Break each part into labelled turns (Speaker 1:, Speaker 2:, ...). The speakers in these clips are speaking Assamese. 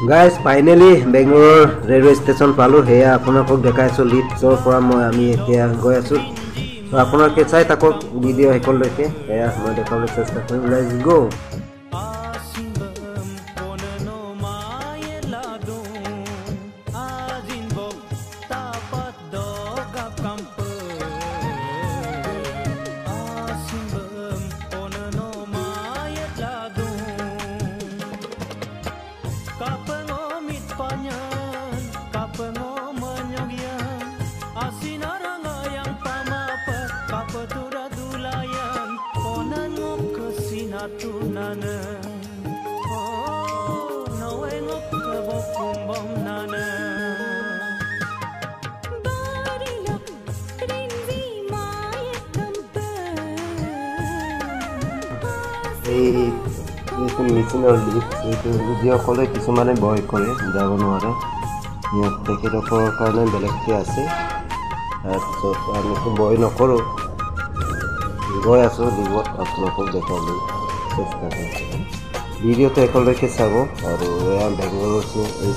Speaker 1: Guys, finally Bangalore railway station পালো হেয়া আপোনাক দেখাইছো লিফ্টৰ পৰা মই আমি এতিয়া গৈ আছো তো আপোনাক চাই থাকক ভিডিও হেকলৈকে হেয়া মই দেখাবলৈ চেষ্টা কৰিম লেটস গো মেচিনৰ লিফ্ট এইটো যিসকলে কিছুমানে ভয় কৰে যাব নোৱাৰে ইয়াত তেখেতসকলৰ কাৰণে বেলেগকৈ আছে তাৰপিছত আমিতো ভয় নকৰোঁ গৈ আছোঁ লিফ্টত আপোনালোকক দেখাবলৈ চেষ্টা কৰিছোঁ ভিডিঅ'টো একেলগে চাব আৰু এয়া বেংগলোৰ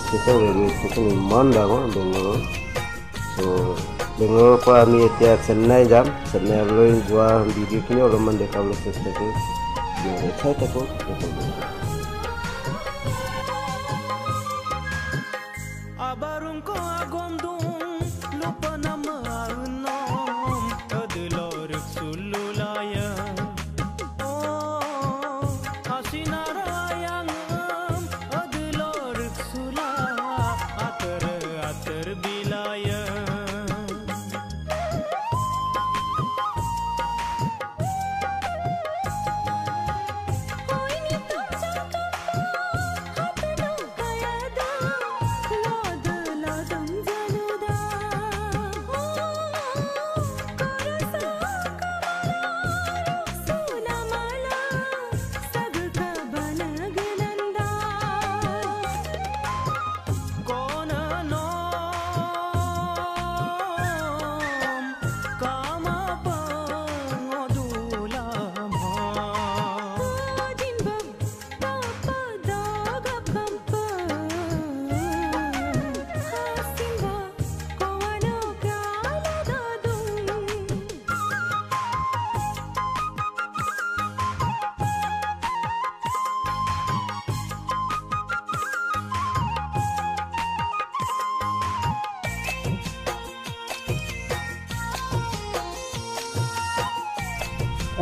Speaker 1: ষ্টেচন ৰেলৱে ষ্টেচন ইমান ডাঙৰ বেংগলোৰ চ' বেংগলোৰৰ পৰা আমি এতিয়া চেন্নাই যাম চেন্নাইলৈ যোৱা ভিডিঅ'খিনি অলপমান দেখাবলৈ চেষ্টা কৰিম চাই থাকক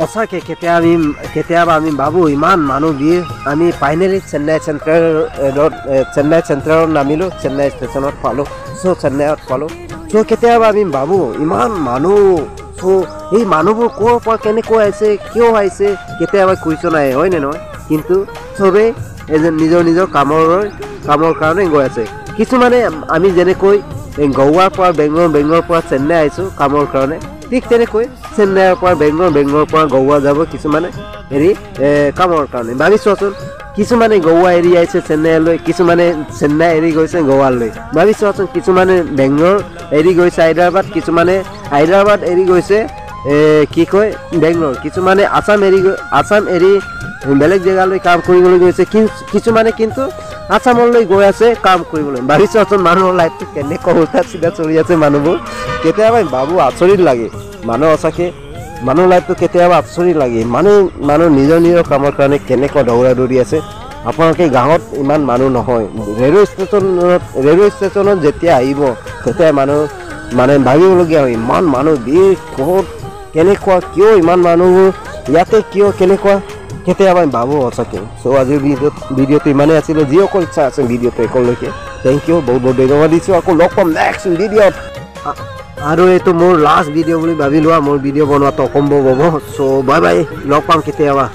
Speaker 1: অসাকে কেতিয়াবা আমি ভাবো ইমান মানুহ ভিৰ আমি ফাইনেলি চেন্নাই চেন্ট্ৰেলত নামিলোঁ চেন্নাই ষ্টেচনত পালোঁ চ' চেন্নাইত পালোঁ চ' কেতিয়াবা আমি ভাবো ইমান মানুহ চ' এই মানুহবোৰ ক'ৰ পৰা কেনেকৈ আহিছে কিয় আহিছে কেতিয়াবা কুৱেশ্যন আহে হয়নে নহয় কিন্তু চবেই নিজৰ নিজৰ কামৰ কাৰণে গৈ আছে কিছুমানে আমি যেনেকৈ গোৱাৰ পৰা বেংগলোৰৰ পৰা চেন্নাই আহিছোঁ কামৰ কাৰণে ঠিক তেনেকৈ চেন্নাইৰ পৰা বেংগলোৰৰ পৰা গোৱা যাব কিছুমানে হেৰি কামৰ কাৰণে ভাবি চোৱাচোন কিছুমানে গোৱা এৰি আহিছে চেন্নাইলৈ কিছুমানে চেন্নাই এৰি গৈছে গোৱালৈ ভাবি চোৱাচোন কিছুমানে বেংগলোৰ এৰি গৈছে হায়দৰাবাদ কিছুমানে হায়দৰাবাদ এৰি গৈছে কি কয় বেংগলোৰ কিছুমানে আসাম এৰি বেলেগ জেগালৈ কাম কৰিবলৈ গৈছে কিছুমানে কিন্তু আসামলৈ গৈ আছে কাম কৰিবলৈ ভাবি চোৱাচোন মানুহৰ লাইফটো কেনেকৈ উল্টা চিধা চলি আছে মানুহবোৰ কেতিয়াবা ভাবো আচৰিত লাগে মানুহ সঁচাকৈ মানুহ লাইফটো কেতিয়াবা আচৰিত লাগে মানুহ নিজৰ কামৰ কাৰণে কেনেকৈ দৌৰা দৌৰি আছে আপোনালোকে গাঁৱত ইমান মানুহ নহয় ৰেলৱে ষ্টেচনত যেতিয়া আহিব তেতিয়া মানুহ ভাবিবলগীয়া হয় ইমান মানুহ ভিৰ ক'ত কেনেকুৱা কিয় ইমান মানুহবোৰ ইয়াতে কিয় কেনেকুৱা কেতিয়াবা আমি ভাবোঁ সঁচাকৈ চ' আজিৰ ভিডিঅ'টো ইমানেই আছিলে যিসকল ইচ্ছা আছে ভিডিঅ'টো একেলৈকে থেংক ইউ বহুত ধন্যবাদ দিছোঁ আকৌ লগ পাম নেক্সট ভিডিঅ'ত আৰু এইটো মোৰ লাষ্ট ভিডিঅ' বুলি ভাবি লোৱা মোৰ ভিডিঅ' বনোৱাটো অসম্ভৱ হ'ব চ' বাই বাই লগ পাম কেতিয়াবা